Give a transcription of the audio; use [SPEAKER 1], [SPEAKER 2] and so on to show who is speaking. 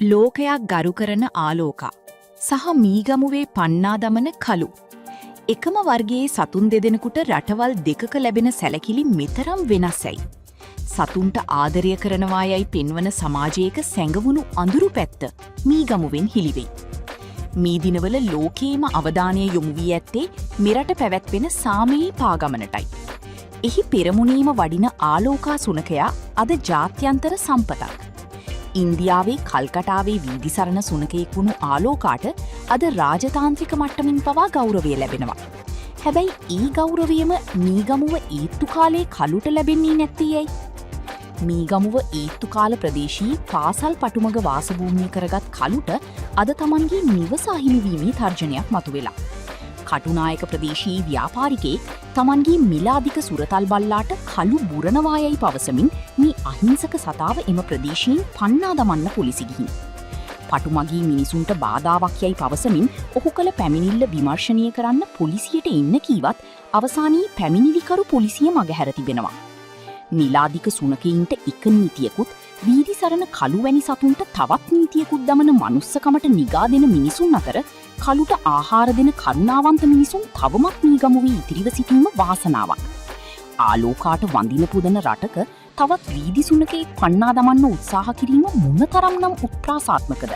[SPEAKER 1] ලෝකයක් ගරු කරන ආලෝකා සහ මීගමුවේ පන්නා දමන කලු. එකම වර්ගයේ සතුන් දෙදෙනෙකුට රටවල් දෙකක ලැබෙන සැලකිලි මෙතරම් වෙනස්යි. සතුන්ට ආදරය කරනවායයි පෙන්වන සමාජයක සැඟවුණු අඳුරු පැත්ත මීගමුවෙන් හිලිවෙයි. මේ දිනවල ලෝකේම අවධානය යොමු වී ඇත්තේ මෙරට පැවැත්වෙන සාමයේ පාගමනටයි. එහි පෙරමුණේම වඩින ආලෝකා සුනකයා අද ජාත්‍යන්තර සම්පතක්. ඉන්දියාවේ කල්කටාවේ වීදිසරණ සුනකයෙක් වුණු ආලෝකාට අද රාජතාන්ත්‍රික මට්ටමින් පවා ගෞරවය ලැබෙනවා. හැබැයි ඒ ගෞරවයම මීගමුව ඒත්තු කාලේ කලුට ලැබෙන්නේ නැත්තේ ඇයි? මීගමුව ඒත්තු කාල ප්‍රදේශී පාසල් පටුමග වාසභූමිය කරගත් කලුට අද තමන්ගේ නිවස අහිමිවීමේ තර්ජනයක් මතුවෙලා. කටුනායක ප්‍රදේශී ව්‍යාපාරිකයෙක් තමන්ගේ මිලාදික සුරතල් බල්ලාට කලු බුරනවායයි පවසමින් මේ අහිංසක සතාව එම ප්‍රදේශයෙන් පන්නා දමන්න පොලිසි ගිහින්. පටුමගී මිනිසුන්ට බාධාවක් යයි පවසමින් ඔහු කළ පැමිණිල්ල විමර්ශනය කරන්න පොලිසියට එන්න කීවත් අවසානයේ පැමිණිලිකරු පොලිසිය මගහැර තිබෙනවා. නිලාදික සුනකයින්ට එක නීතියකුත් වීදිසරණ කලු වැනි සතුන්ට තවත් නීතියකුත් දමන මනුස්සකමට නිගා දෙන මිනිසුන් අතර කලුට ආහාර දෙන කරුණාවන්ත මිනිසුන් තවමත් මීගමුවේ ඉතිරිව සිටීම වාසනාවක්. ආලෝකාට වඳින පුදන රටක තවත් වීදි සුනකයෙක් පන්නා දමන්න උත්සාහ කිරීම මොනතරම් නම් උත්ප්‍රාසාත්මකද?